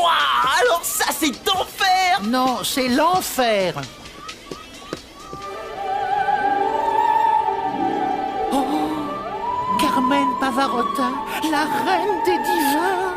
Ouah, alors ça, c'est d'enfer! Non, c'est l'enfer. Oh, Carmen Pavarotta, la reine des divins.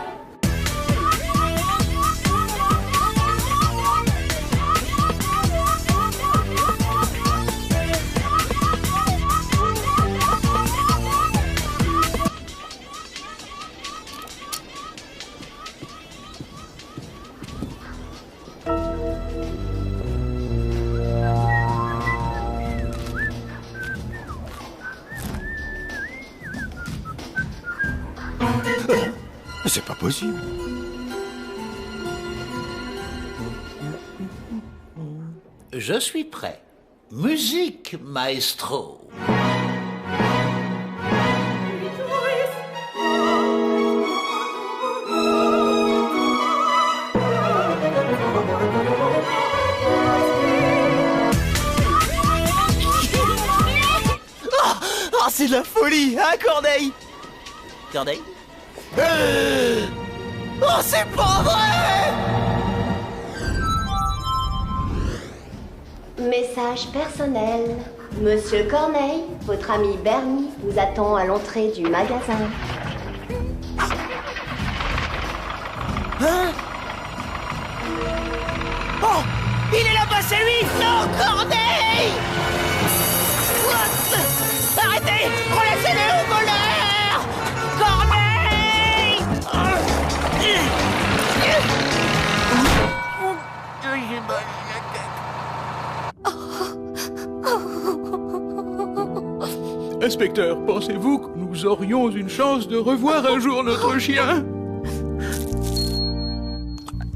C'est pas possible. Je suis prêt. Musique, maestro. Ah, c'est de la folie, hein, Corneille? Corneille? Oh, c'est pas vrai! Message personnel. Monsieur Corneille, votre ami Bernie vous attend à l'entrée du magasin. Hein? Oh! Il est là-bas, c'est lui! Non, Corneille! What? Arrêtez! Relâchez-le au voleur! Corneille! J'ai mal à la tête. Inspecteur, pensez-vous que nous aurions une chance de revoir un jour notre chien?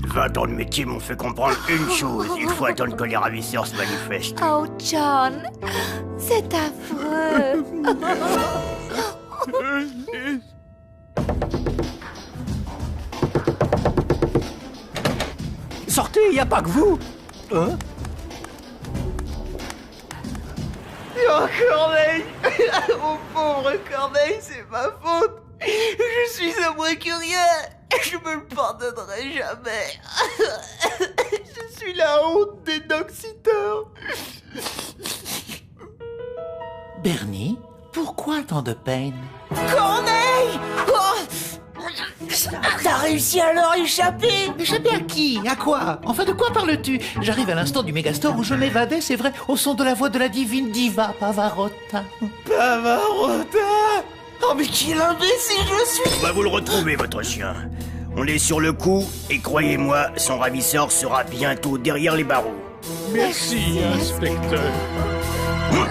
20 ans de métier m'ont fait comprendre une chose. Il faut attendre que les ravisseurs se manifestent. Oh, John, c'est affreux. Sortez, y a pas que vous! Hein? Oh, Corneille! Mon pauvre Corneille, c'est ma faute! Je suis à moins que rien! Je me le pardonnerai jamais! Je suis la honte des dog-sitters! Bernie, pourquoi tant de peine? Corneille! Oh! T'as réussi à leur échapper! Échapper à qui? À quoi? Enfin, de quoi parles-tu? J'arrive à l'instant du Megastore où je m'évadais, c'est vrai, au son de la voix de la divine diva Pavarotta. Pavarotta! Oh, mais quel imbécile je suis! On va vous le retrouver, votre chien. On est sur le coup, et croyez-moi, son ravisseur sera bientôt derrière les barreaux. Merci, inspecteur. Oh!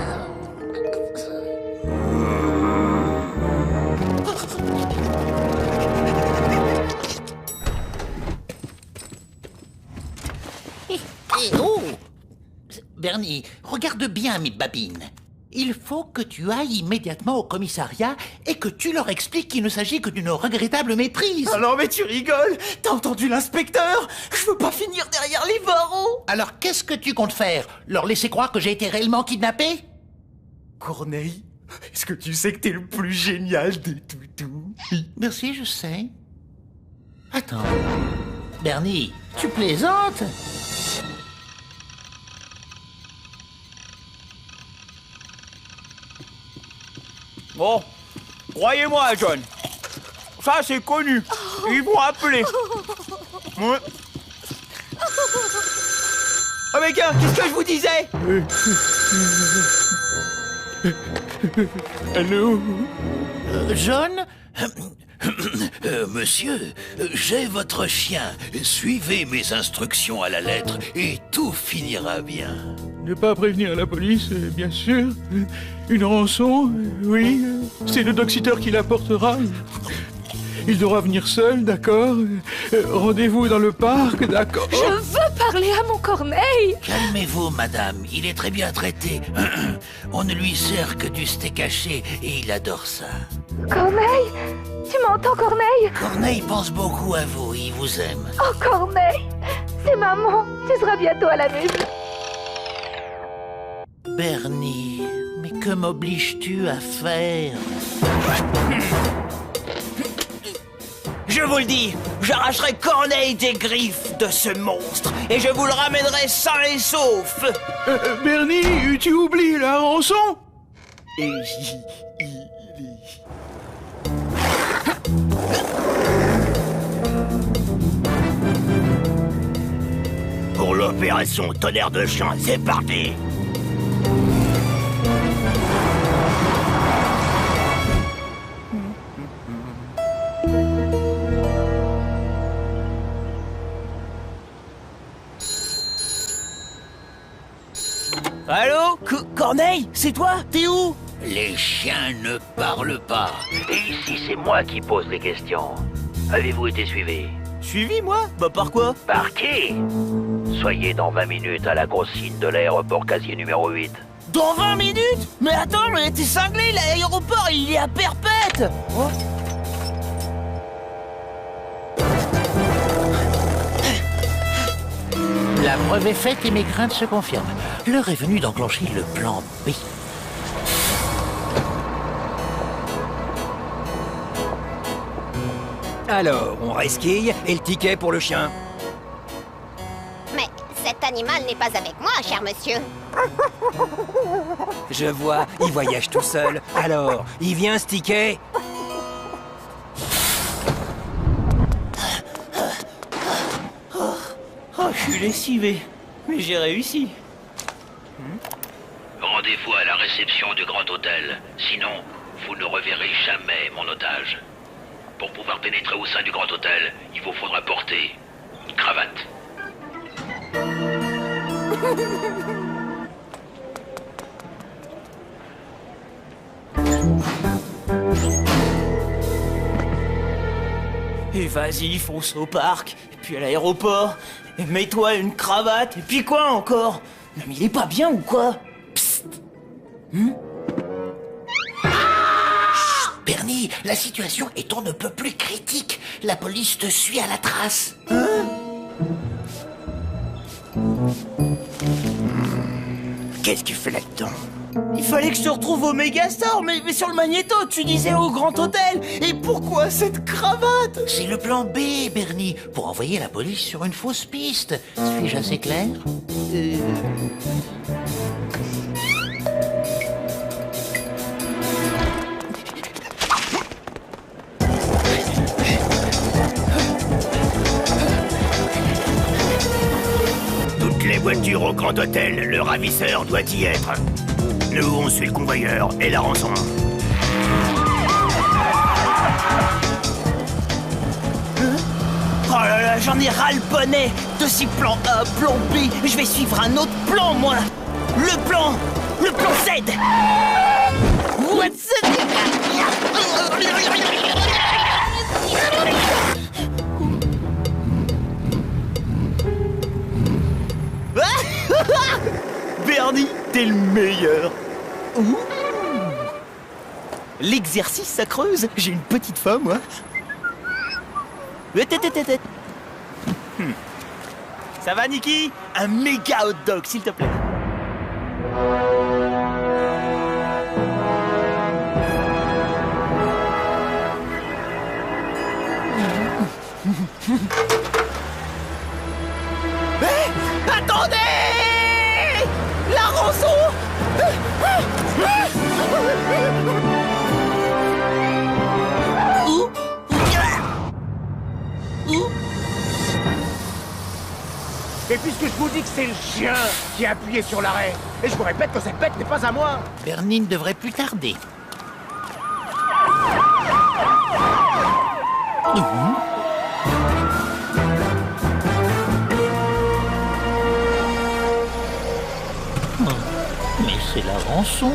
Bernie, regarde bien mes babines. Il faut que tu ailles immédiatement au commissariat et que tu leur expliques qu'il ne s'agit que d'une regrettable méprise. Ah non, mais tu rigoles! T'as entendu l'inspecteur? Je veux pas finir derrière les barreaux! Alors qu'est-ce que tu comptes faire? Leur laisser croire que j'ai été réellement kidnappé? Corneille, est-ce que tu sais que t'es le plus génial des toutous? Merci, je sais. Attends. Bernie, tu plaisantes? Bon, croyez-moi, John. Ça, c'est connu. Ils vont appeler. Ouais. Oh mais gars, qu'est-ce que je vous disais? Allô? John? Monsieur, j'ai votre chien. Suivez mes instructions à la lettre et tout finira bien. Ne pas prévenir la police, bien sûr. Une rançon, oui. C'est le dog-sitter qui l'apportera. Il devra venir seul, d'accord. Rendez-vous dans le parc, d'accord. Je veux parler à mon Corneille. Calmez-vous, madame. Il est très bien traité. On ne lui sert que du steak haché et il adore ça. Corneille, tu m'entends, Corneille? Corneille pense beaucoup à vous. Il vous aime. Oh, Corneille, c'est maman. Tu seras bientôt à la maison. Bernie, mais que m'obliges-tu à faire? Je vous le dis, j'arracherai Corneille des griffes de ce monstre et je vous le ramènerai sain et sauf. Bernie, tu oublies la rançon? Pour l'opération Tonnerre de Chien, c'est parti. Allô? Corneille? C'est toi? T'es où? Les chiens ne parlent pas. Et ici, c'est moi qui pose les questions. Avez-vous été suivi? Suivi, moi? Bah par quoi? Par qui? Soyez dans 20 minutes à la consigne de l'aéroport casier numéro 8. Dans 20 minutes? Mais attends, mais t'es cinglé, l'aéroport il est à Perpète! Oh. La preuve est faite et mes craintes se confirment. L'heure est venue d'enclencher le plan B. Alors, on resquille et le ticket pour le chien. Mais cet animal n'est pas avec moi, cher monsieur. Je vois, il voyage tout seul. Alors, il vient ce ticket? Oh, je suis lessivé. Mais j'ai réussi. Rendez-vous à la réception du Grand Hôtel. Sinon, vous ne reverrez jamais mon otage. Pour pouvoir pénétrer au sein du Grand Hôtel, il vous faudra porter une cravate. Et vas-y, fonce au parc, et puis à l'aéroport, et mets-toi une cravate, et puis quoi encore? Non mais il est pas bien ou quoi? Psst. Chut, Bernie, la situation est on ne peut plus critique. La police te suit à la trace. Qu'est-ce que tu fais là-dedans? Il fallait que je te retrouve au Megastore, mais sur le magnéto, tu disais au Grand Hôtel. Et pourquoi cette cravate? C'est le plan B, Bernie, pour envoyer la police sur une fausse piste. Suis-je assez clair? Toutes les voitures au Grand Hôtel, le ravisseur doit y être. Nous, on suit le convoyeur et la rançon. Oh là là, j'en ai ras le bonnet de ces plans A, plan B. Je vais suivre un autre plan, moi. Le plan Z. What's Bernie, t'es le meilleur. Ouh. L'exercice, ça creuse. J'ai une petite faim, moi. Ça va, Niki? Un méga hot dog, s'il te plaît. Attendez! La rançon! Où? Et puisque je vous dis que c'est le chien qui a appuyé sur l'arrêt, et je vous répète que cette bête n'est pas à moi. Bernie ne devrait plus tarder. Mais c'est la rançon.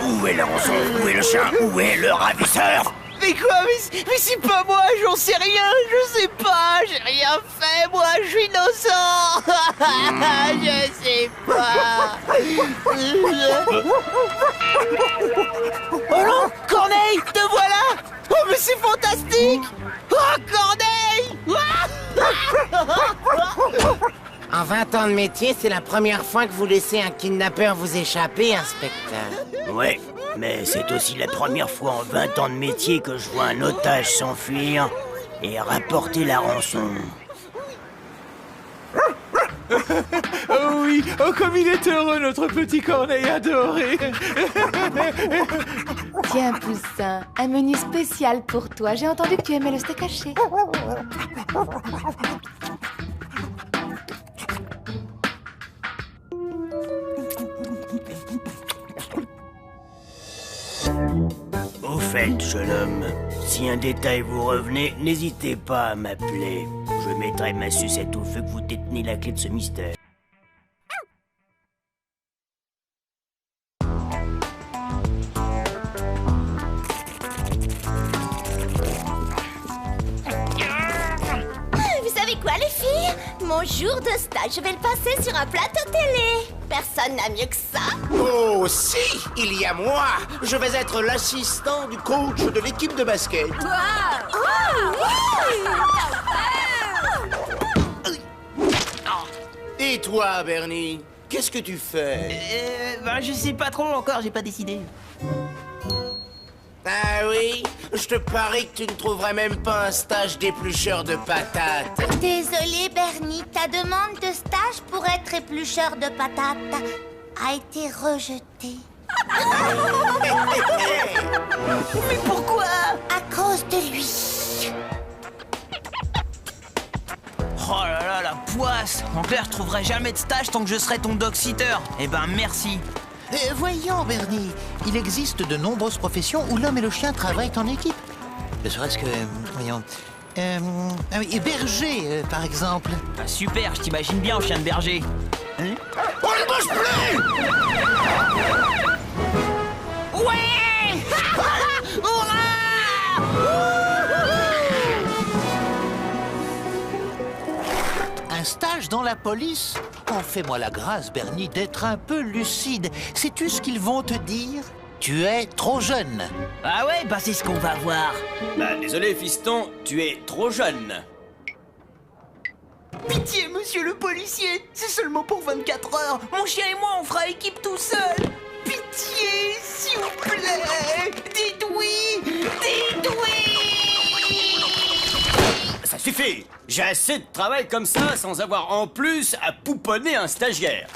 Où est la rançon? Où est le chien? Où est le ravisseur? Mais quoi? Mais c'est pas moi, j'en sais rien, je sais pas, j'ai rien fait, moi, je suis innocent. Je sais pas. Oh non, Corneille, te voilà! Oh, mais c'est fantastique! Oh, Corneille! En 20 ans de métier, c'est la première fois que vous laissez un kidnappeur vous échapper, inspecteur. Ouais, Mais c'est aussi la première fois en 20 ans de métier que je vois un otage s'enfuir et rapporter la rançon. Oh oui, oh comme il est heureux, notre petit Corneille adoré. Tiens, Poussin, un menu spécial pour toi. J'ai entendu que tu aimais le steak haché. Au fait, jeune homme, si un détail vous revenait, n'hésitez pas à m'appeler. Je mettrai ma sucette au feu que vous détenez la clé de ce mystère. Vous savez quoi, les filles? Mon jour de stage, je vais le passer sur un plateau télé. Personne n'a mieux que ça. Oh, si, il y a moi. Je vais être l'assistant du coach de l'équipe de basket. Et toi, Bernie, qu'est-ce que tu fais? Je sais pas trop encore, j'ai pas décidé. Ah oui? Je te parie que tu ne trouverais même pas un stage d'éplucheur de patates. Désolé, Bernie, ta demande de stage pour être éplucheur de patates a été rejetée. Mais pourquoi? À cause de lui. Oh là là, la poisse! En clair, je trouverai jamais de stage tant que je serai ton dog-sitter. Eh ben, merci. Voyons, Bernie, il existe de nombreuses professions où l'homme et le chien travaillent en équipe. Ne serait-ce que, voyons... ah oui, berger, par exemple. Ah, super, je t'imagine bien en chien de berger. Hein? On ne bouge plus! Ouais! Un stage dans la police? Oh, fais-moi la grâce, Bernie, d'être un peu lucide. Sais-tu ce qu'ils vont te dire? Tu es trop jeune. Ah ouais, bah c'est ce qu'on va voir. Bah désolé fiston, tu es trop jeune. Pitié, monsieur le policier, c'est seulement pour 24 heures. Mon chien et moi, on fera équipe tout seul. Pitié, s'il vous plaît. Dites oui, dites oui. Ça suffit. J'ai assez de travail comme ça sans avoir en plus à pouponner un stagiaire.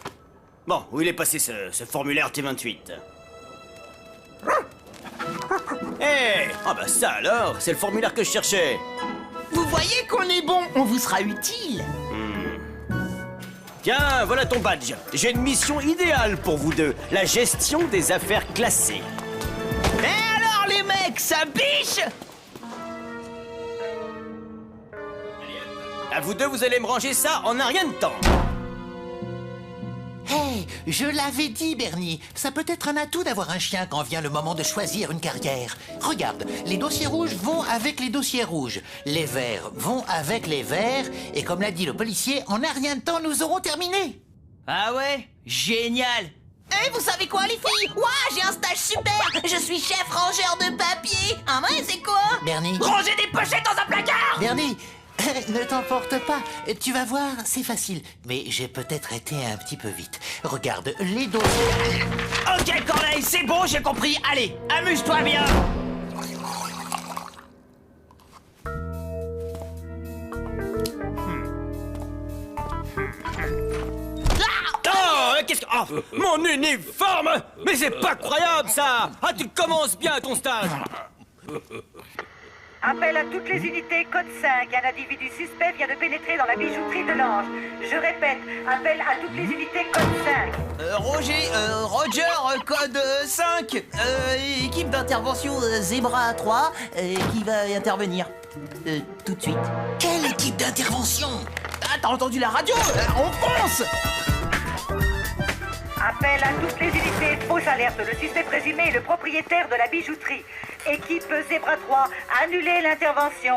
Bon, où il est passé ce formulaire T28? Eh, ah bah ça alors, c'est le formulaire que je cherchais. Vous voyez qu'on est bon, on vous sera utile. Tiens, voilà ton badge. J'ai une mission idéale pour vous deux, la gestion des affaires classées. Et alors les mecs, ça biche? À vous deux, vous allez me ranger ça en un rien de temps. Hey, je l'avais dit, Bernie, ça peut être un atout d'avoir un chien quand vient le moment de choisir une carrière. Regarde, les dossiers rouges vont avec les dossiers rouges, les verts vont avec les verts, et comme l'a dit le policier, en un rien de temps, nous aurons terminé. Ah ouais? Génial! Et vous savez quoi, les filles? Ouah, j'ai un stage super. Je suis chef rangeur de papier. Ah ouais, c'est quoi? Bernie... Ranger des pochettes dans un placard! Bernie, ne t'emporte pas, tu vas voir, c'est facile. Mais j'ai peut-être été un petit peu vite. Regarde, les dossiers... Ok, Corneille, c'est bon, j'ai compris. Allez, amuse-toi bien. Oh, qu'est-ce que... Oh, mon uniforme! Mais c'est pas croyable, ça! Ah, tu commences bien ton stage! Appel à toutes les unités, code 5. Un individu suspect vient de pénétrer dans la bijouterie de l'Ange. Je répète, appel à toutes les unités, code 5. Roger, code 5. Équipe d'intervention Zebra 3 qui va intervenir. Tout de suite. Quelle équipe d'intervention? Ah, t'as entendu la radio? On fonce! Appel à toutes les unités, fausse alerte. Le suspect présumé est le propriétaire de la bijouterie. Équipe Zebra 3, annulez l'intervention.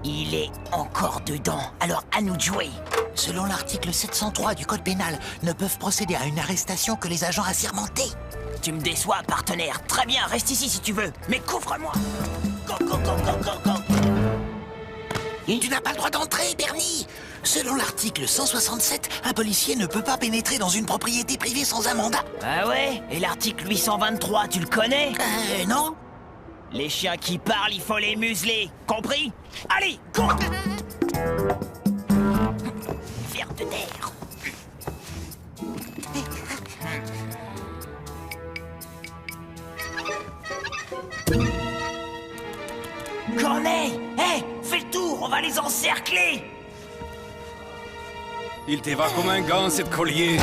Il est encore dedans, alors à nous de jouer. Selon l'article 703 du Code pénal, ne peuvent procéder à une arrestation que les agents assermentés. Tu me déçois, partenaire. Très bien, reste ici si tu veux, mais couvre-moi. Tu n'as pas le droit d'entrer, Bernie. Selon l'article 167, un policier ne peut pas pénétrer dans une propriété privée sans un mandat. Ah ouais? Et l'article 823, tu le connais? Non. Les chiens qui parlent, il faut les museler. Compris? Allez, cours! Vers de terre. Corneille! Hé! Fais le tour, on va les encercler! Il te va comme un gant, cette collier.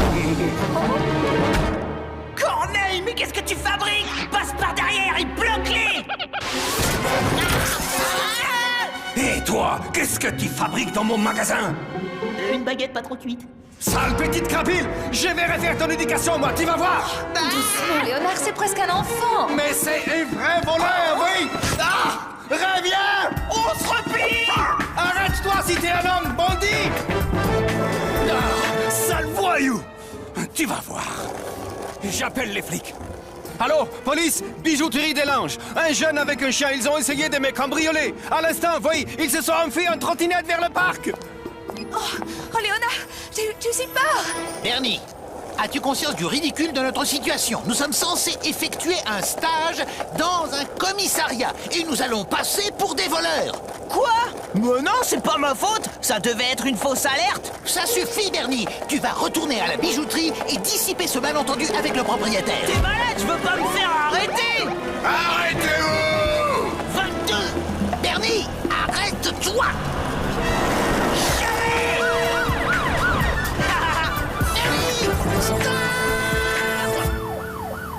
Corneille, mais qu'est-ce que tu fabriques? Passe par derrière et bloque-les! Et toi, qu'est-ce que tu fabriques dans mon magasin? Une baguette pas trop cuite. Sale petite crapule! Je vais refaire ton éducation, moi, tu vas voir! Doucement, Léonard, c'est presque un enfant. Mais c'est un vrai voleur, oui! Ah! Reviens! On se replie! Arrête-toi si t'es un homme bandit! Ah, sale voyou! Tu vas voir. J'appelle les flics. Allô, police, bijouterie des Langes. Un jeune avec un chien, ils ont essayé de me cambrioler. À l'instant, voyez, ils se sont enfuis en trottinette vers le parc. Oh, Léonard, tu sais pas. Bernie, as-tu conscience du ridicule de notre situation? Nous sommes censés effectuer un stage dans un commissariat et nous allons passer pour des voleurs. Quoi? Mais non, c'est pas ma faute. Ça devait être une fausse alerte. Ça suffit, Bernie. Tu vas retourner à la bijouterie et dissiper ce malentendu avec le propriétaire. T'es malade, je veux pas me faire arrêter. Arrêtez-vous! 22. Bernie, arrête-toi.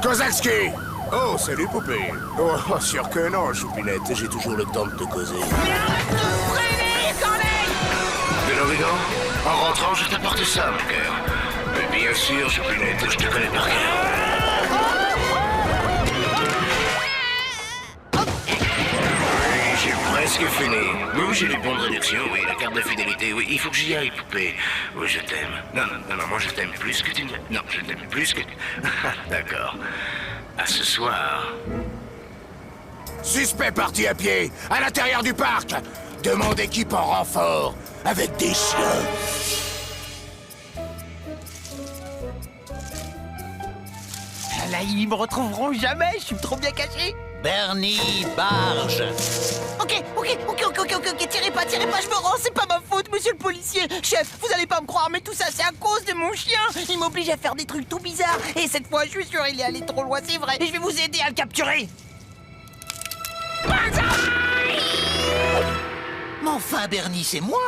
Kozalski! Oh, salut, poupée. Oh, sûr que non, Choupinette. J'ai toujours le temps de te causer. Mais arrête de freiner, Corneille! Bélovidan, en rentrant, je t'apporte ça, mon cœur. Mais bien sûr, Choupinette, je te connais par cœur. J'ai presque fini. Oui, j'ai les bons de réduction, oui, la carte de fidélité, oui. Il faut que j'y aille, poupée. Oui, je t'aime. Non, moi je t'aime plus que tu... Non, je t'aime plus que... D'accord. À ce soir. Suspect parti à pied, à l'intérieur du parc. Demande équipe en renfort, avec des chiens. Là, ils me retrouveront jamais, je suis trop bien caché. Bernie, barge. Ok, tirez pas, je me rends, c'est pas ma faute, monsieur le policier. Chef, vous allez pas me croire, mais tout ça, c'est à cause de mon chien. Il m'oblige à faire des trucs tout bizarres. Et cette fois, je suis sûr, il est allé trop loin, c'est vrai. Et je vais vous aider à le capturer. Mais enfin, Bernie, c'est moi.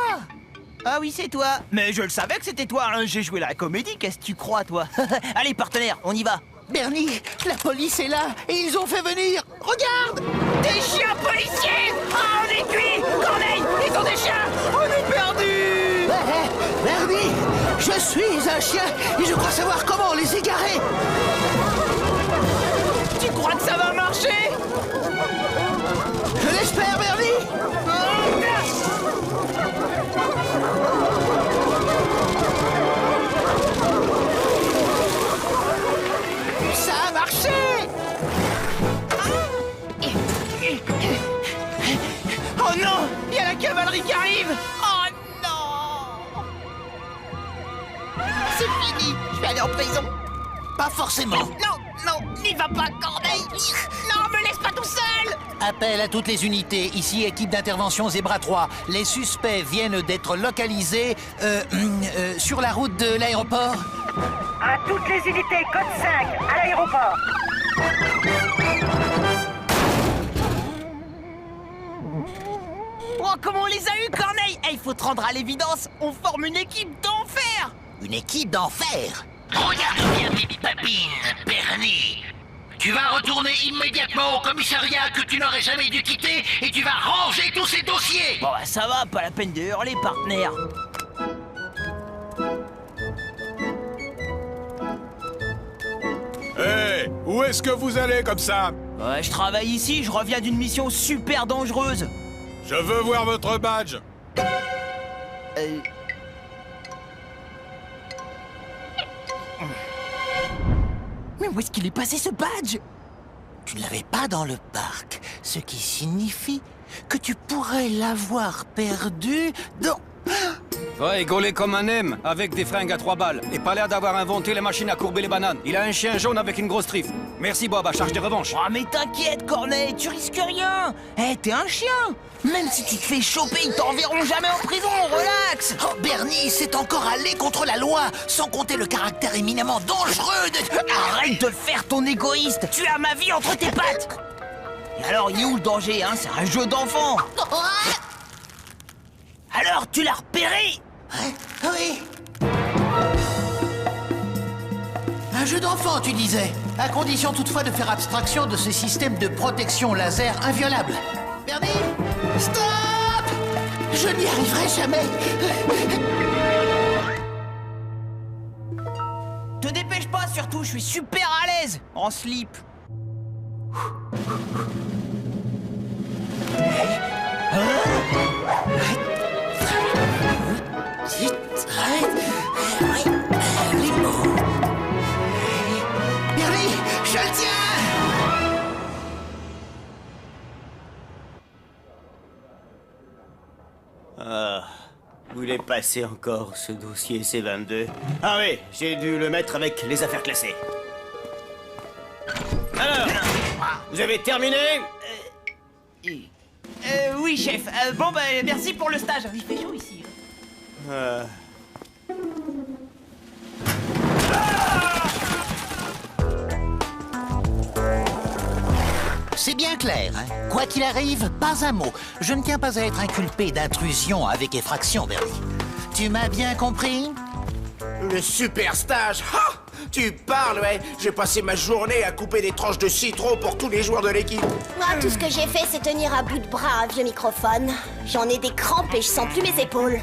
Ah oui, c'est toi. Mais je le savais que c'était toi, hein. J'ai joué la comédie, qu'est-ce que tu crois, toi? Allez, partenaire, on y va. Bernie, la police est là et ils ont fait venir. Regarde! Des chiens policiers! Ah, on est cuits! Corneille, ils ont des chiens! On est perdus! Bernie, je suis un chien et je crois savoir comment les égarer. Tu crois que ça va marcher? Je l'espère, Bernie! Ça a marché! Oh non! Il y a la cavalerie qui arrive! Oh non! C'est fini! Je vais aller en prison! Pas forcément. Non, n'y va pas, Corneille! Non, me laisse pas tout seul! Appel à toutes les unités. Ici, équipe d'intervention Zebra 3. Les suspects viennent d'être localisés sur la route de l'aéroport. À toutes les unités, code 5, à l'aéroport. Oh, comment on les a eus, Corneille? Il faut te rendre à l'évidence, on forme une équipe d'enfer! Une équipe d'enfer? Regarde bien, Bibi Papine, Bernie. Tu vas retourner immédiatement au commissariat que tu n'aurais jamais dû quitter et tu vas ranger tous ces dossiers. Bon, bah, ça va, pas la peine de hurler, partenaire. Hé, où est-ce que vous allez comme ça? Ouais, je travaille ici, je reviens d'une mission super dangereuse. Je veux voir votre badge. Mais où est-ce qu'il est passé, ce badge? Tu ne l'avais pas dans le parc, ce qui signifie que tu pourrais l'avoir perdu dans... Ouais, gaulé comme un M, avec des fringues à 3 balles. Et pas l'air d'avoir inventé les machines à courber les bananes. Il a un chien jaune avec une grosse trifle. Merci Bob, à charge des revanches. Oh, mais t'inquiète, Corneille, tu risques rien. Eh, t'es un chien. Même si tu te fais choper, ils t'enverront jamais en prison, relax. Oh, Bernie, c'est encore aller contre la loi, sans compter le caractère éminemment dangereux de... Arrête de faire ton égoïste. Tu as ma vie entre tes pattes. Et alors, il est où le danger, hein? C'est un jeu d'enfant. Alors, tu l'as repéré? Oui. Un jeu d'enfant, tu disais. À condition toutefois de faire abstraction de ce système de protection laser inviolable. Bernie, stop! Je n'y arriverai jamais. Te dépêche pas, surtout, je suis super à l'aise. En slip. Bernie, je le tiens! Ah, où il est passé encore, ce dossier C22? Ah oui, j'ai dû le mettre avec les affaires classées. Alors, vous avez terminé? Oui, chef. Bon, bah, merci pour le stage. Il fait chaud ici. C'est bien clair, hein? Quoi qu'il arrive, pas un mot. Je ne tiens pas à être inculpé d'intrusion avec effraction, Bernie. Tu m'as bien compris? Le super stage. Ha! Tu parles, ouais. J'ai passé ma journée à couper des tranches de citron pour tous les joueurs de l'équipe. Moi, tout ce que j'ai fait, c'est tenir à bout de bras un vieux microphone. J'en ai des crampes et je sens plus mes épaules.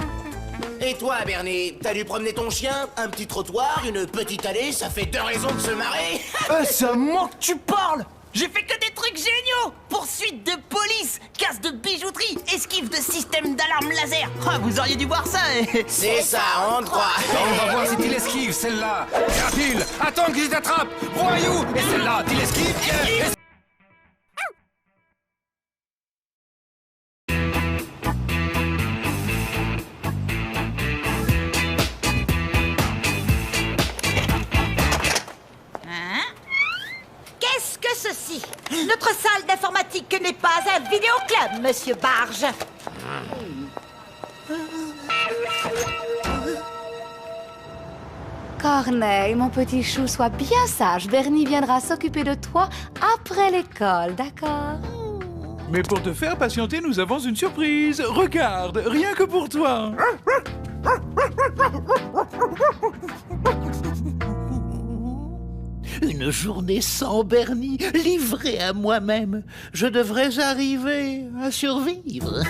Et toi, Bernie, t'as dû promener ton chien? Un petit trottoir, une petite allée, ça fait 2 raisons de se marrer. C'est à moi que tu parles. J'ai fait que des trucs géniaux. Poursuite de police, casse de bijouterie, esquive de système d'alarme laser. Ah, vous auriez dû voir ça. C'est ça, on te croit. On va voir si tu l'esquives, celle-là. Rapide, attends que je t'attrape. Voyou. Et celle-là, tu l'esquives. Qu'est-ce que ceci? Notre salle d'informatique n'est pas un vidéoclub, monsieur Barge. Corneille, mon petit chou, sois bien sage. Bernie viendra s'occuper de toi après l'école, d'accord? Mais pour te faire patienter, nous avons une surprise. Regarde, rien que pour toi. Une journée sans Bernie, livrée à moi-même. Je devrais arriver à survivre.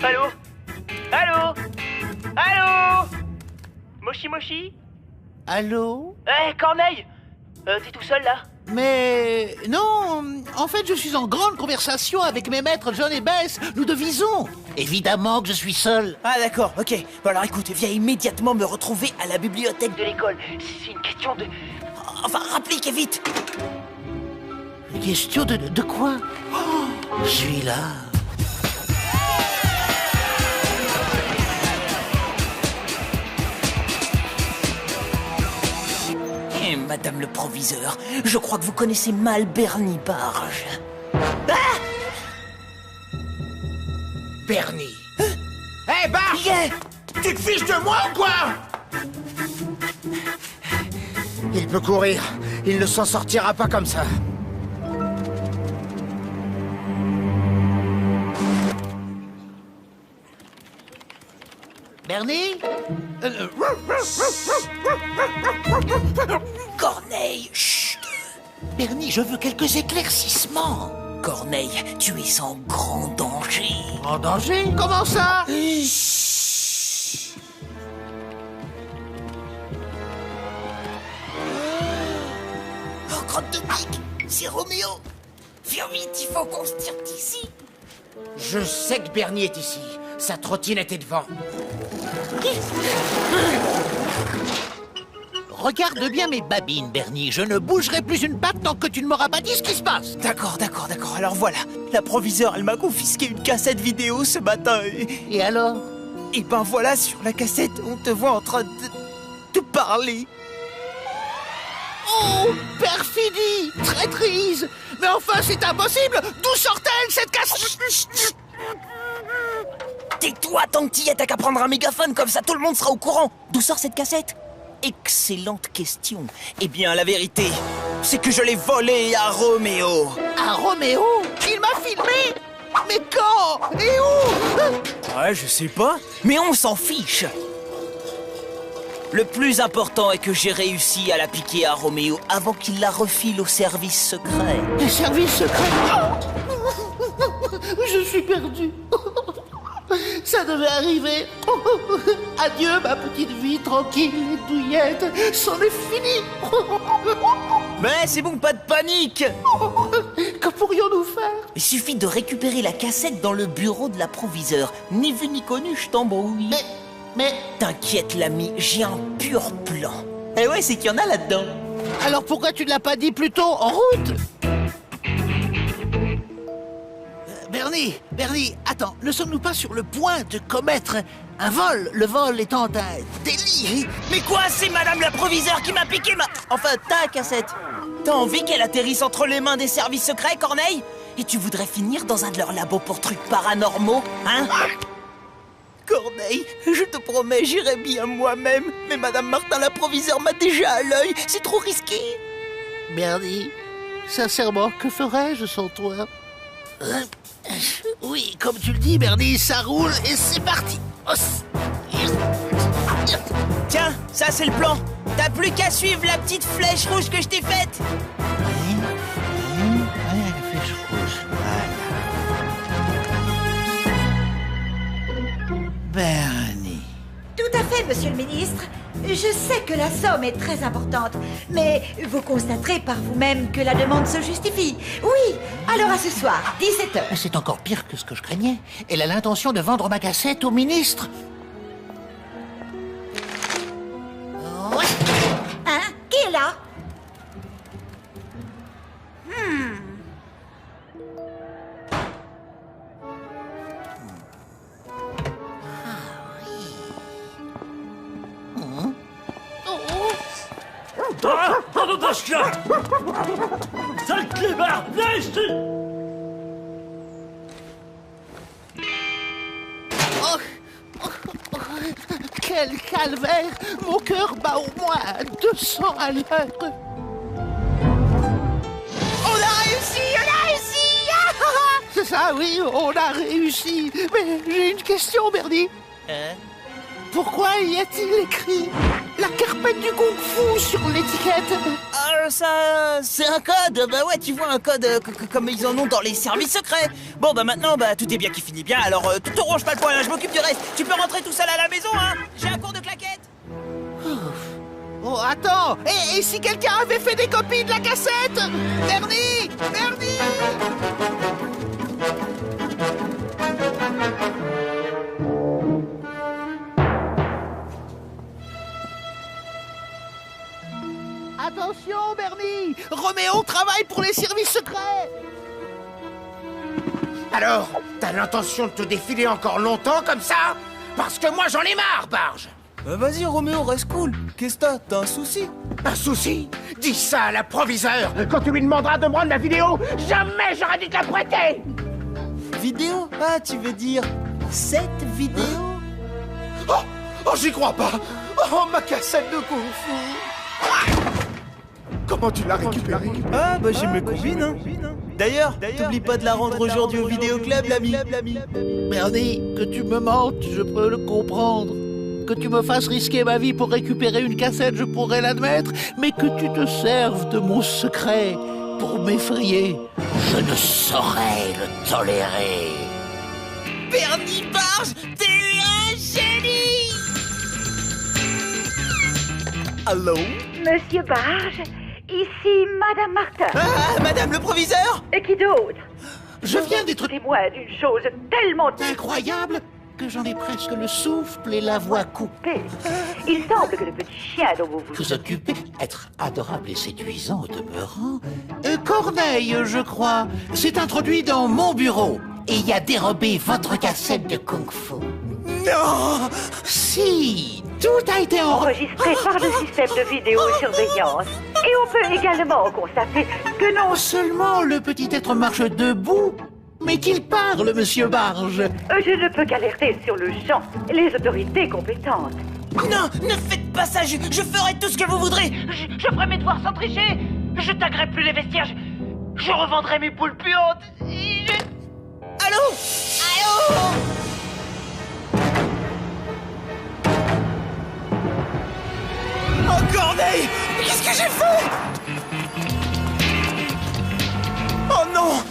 Allô? Allô? Allô? Moshi Moshi? Allô? Eh, Corneille! T'es tout seul là? Mais non, en fait, je suis en grande conversation avec mes maîtres John et Bess. Nous devisons. Évidemment que je suis seul. Ah d'accord, ok. Bon alors écoute, viens immédiatement me retrouver à la bibliothèque de l'école. C'est une question de... Enfin, rapplique vite. Une question de quoi? Oh, je suis là. Eh, madame le proviseur, je crois que vous connaissez mal Bernie Barge. Ah! Bernie. Hé, Barge! Tu te fiches de moi ou quoi? Il peut courir. Il ne s'en sortira pas comme ça. Bernie? Corneille, chut! Bernie, je veux quelques éclaircissements. Corneille, tu es en grand danger. En danger? Comment ça? Oh, crotte de pique! c'est Roméo. Viens vite, il faut qu'on se tire d'ici. Je sais que Bernie est ici. Sa trottinette est devant. Regarde bien mes babines, Bernie. Je ne bougerai plus une patte tant que tu ne m'auras pas dit ce qui se passe. D'accord. Alors voilà, la proviseure, elle m'a confisqué une cassette vidéo ce matin. Et alors? Et ben voilà, sur la cassette, on te voit en train de parler. Oh, perfidie, traîtrise. Mais enfin, c'est impossible. D'où sort-elle, cette cassette? Tais-toi, tant que t'y es, t'as qu'à prendre un mégaphone, comme ça tout le monde sera au courant. D'où sort cette cassette? Excellente question. Eh bien, la vérité, c'est que je l'ai volée à Roméo. À Roméo? Il m'a filmé? Mais quand? Et où? Ouais, je sais pas, mais on s'en fiche. Le plus important est que j'ai réussi à la piquer à Roméo avant qu'il la refile au service secret. Les services secrets? Je suis perdu. Ça devait arriver. Adieu, ma petite vie tranquille et douillette. C'en est fini. Mais c'est bon, pas de panique. Que pourrions-nous faire? Il suffit de récupérer la cassette dans le bureau de la proviseure. Ni vu ni connu, je t'embrouille. Mais... T'inquiète, l'ami, j'ai un pur plan. Eh ouais, c'est qu'il y en a là-dedans. Alors pourquoi tu ne l'as pas dit plus tôt, en route? Bernie, attends, ne sommes-nous pas sur le point de commettre un vol? Le vol étant un délit. Mais quoi? C'est madame la proviseure qui m'a piqué ma... Enfin, ta cassette. T'as envie qu'elle atterrisse entre les mains des services secrets, Corneille? Et tu voudrais finir dans un de leurs labos pour trucs paranormaux, hein? Corneille, je te promets, j'irai bien moi-même. Mais madame Martin la proviseure m'a déjà à l'œil. C'est trop risqué. Bernie, sincèrement, que ferais-je sans toi? Oui, comme tu le dis, Bernie, ça roule et c'est parti. Tiens, ça c'est le plan. T'as plus qu'à suivre la petite flèche rouge que je t'ai faite. Oui, la flèche rouge, voilà. Bernie. Tout à fait, monsieur le ministre. Je sais que la somme est très importante, mais vous constaterez par vous-même que la demande se justifie. Oui, alors à ce soir, 17h. C'est encore pire que ce que je craignais. Elle a l'intention de vendre ma cassette au ministre. Hein? Qui est là? Quel calvaire! Mon cœur bat au moins à 200 à l'heure. On a réussi! C'est ça, oui, on a réussi. Mais j'ai une question, Bernie. Pourquoi y a-t-il écrit la carpette du Kung Fu sur l'étiquette? Ah, ça, c'est un code. Bah ouais, tu vois, un code comme ils en ont dans les services secrets. Bon, bah maintenant, bah tout est bien qui finit bien. Alors, tu te ronges pas le poing, hein, je m'occupe du reste. Tu peux rentrer tout seul à la maison, hein? J'ai un cours de claquettes. Oh, attends. Et si quelqu'un avait fait des copies de la cassette? Bernie! Attention, Bernie! Roméo travaille pour les services secrets! Alors, t'as l'intention de te défiler encore longtemps comme ça? Parce que moi j'en ai marre, Barge! Vas-y, Roméo, reste cool. Qu'est-ce que t'as un souci? Un souci? Dis ça à la proviseure quand tu lui demanderas de me rendre la vidéo. Jamais j'aurais dû te la prêter! Vidéo? Ah, tu veux dire cette vidéo? Oh, j'y crois pas! Oh, ma cassette de Kung Fu! Comment tu l'as récupérée? Ah, bah j'ai mes combines, hein. D'ailleurs, t'oublies pas de la rendre aujourd'hui au vidéoclub, l'ami. Bernie, que tu me mentes, je peux le comprendre. Que tu me fasses risquer ma vie pour récupérer une cassette, je pourrais l'admettre. Mais que tu te serves de mon secret pour m'effrayer, je ne saurais le tolérer. Bernie Barge, t'es un génie! Allô? Monsieur Barge, Ici Madame Martin. Ah, Madame le proviseur! Et qui d'autre? Je viens d'être témoin d'une chose tellement incroyable que j'en ai presque le souffle et la voix coupée. Il semble que le petit chien dont vous Vous occupez, être adorable et séduisant au demeurant. Corneille, je crois, s'est introduit dans mon bureau et y a dérobé votre cassette de kung-fu. Non! Si, tout a été enregistré par le système de vidéosurveillance. Et on peut également constater que non seulement le petit être marche debout, mais qu'il parle, monsieur Barge. Je ne peux qu'alerter sur le champ les autorités compétentes. Non, ne faites pas ça, je ferai tout ce que vous voudrez. Je ferai mes devoirs sans tricher. Je taguerai plus les vestiaires. Je revendrai mes poules puantes. Allô? Allô? Oh, Corneille! Qu'est-ce que j'ai fait? Oh non!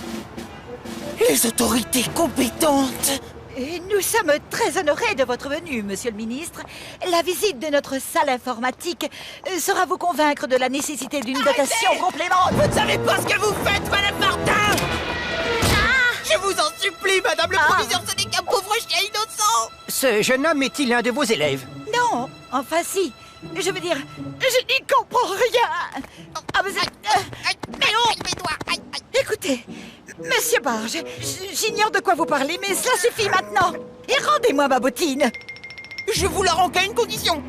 Les autorités compétentes! Et nous sommes très honorés de votre venue, monsieur le ministre. La visite de notre salle informatique saura vous convaincre de la nécessité d'une dotation complémentaire. Vous ne savez pas ce que vous faites, Madame Martin! Je vous en supplie, Madame le proviseur, ce n'est qu'un pauvre chien innocent! Ce jeune homme est-il un de vos élèves? Non, enfin si. Je veux dire, je n'y comprends rien. Ah, mais mais oh, mes doigts. Écoutez, monsieur Barge, j'ignore de quoi vous parlez, mais cela suffit maintenant. Et rendez-moi ma bottine. Je vous la rends qu'à une condition.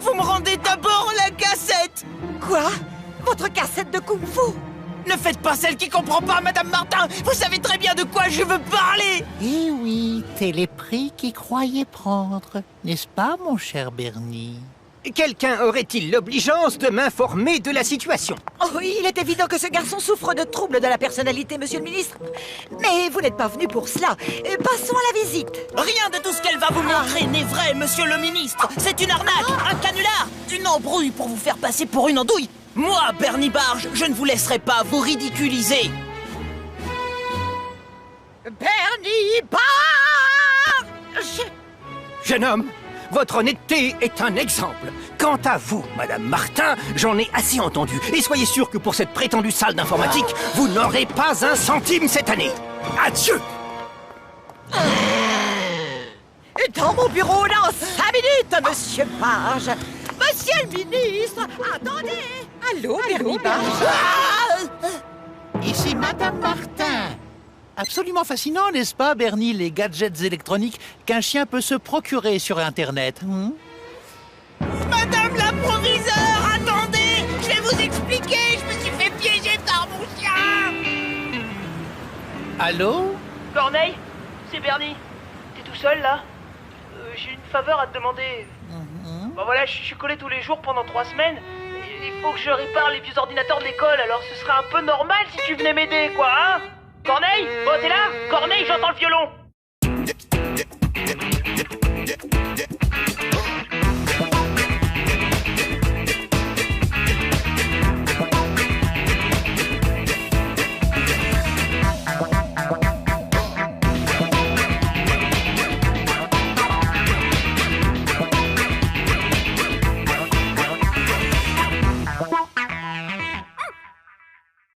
Vous me rendez d'abord la cassette. Quoi? Votre cassette de kung-fu? Ne faites pas celle qui comprend pas, Madame Martin. Vous savez très bien de quoi je veux parler. Eh oui, c'est les prix qu'il croyait prendre, n'est-ce pas, mon cher Bernie? Quelqu'un aurait-il l'obligeance de m'informer de la situation? Oh, il est évident que ce garçon souffre de troubles de la personnalité, monsieur le ministre. Mais vous n'êtes pas venu pour cela. Passons à la visite. Rien de tout ce qu'elle va vous montrer n'est vrai, monsieur le ministre. C'est une arnaque, un canular, une embrouille pour vous faire passer pour une andouille. Moi, Bernie Barge, je ne vous laisserai pas vous ridiculiser. Bernie Barge! Jeune homme, votre honnêteté est un exemple. Quant à vous, Madame Martin, j'en ai assez entendu. Et soyez sûr que pour cette prétendue salle d'informatique, vous n'aurez pas un centime cette année. Adieu! Dans mon bureau dans 5 minutes, monsieur Barge. Monsieur le ministre, attendez. Allô, Bernie Barge? Ici Madame Martin. Absolument fascinant, n'est-ce pas, Bernie, les gadgets électroniques qu'un chien peut se procurer sur Internet. Madame la proviseure, attendez! Je vais vous expliquer, je me suis fait piéger par mon chien! Allô? Corneille, c'est Bernie. T'es tout seul, là? J'ai une faveur à te demander. Bah voilà, je suis collé tous les jours pendant 3 semaines. Il faut que je répare les vieux ordinateurs de l'école, alors ce serait un peu normal si tu venais m'aider, quoi, hein? Corneille? Oh, t'es là? Corneille, j'entends le violon!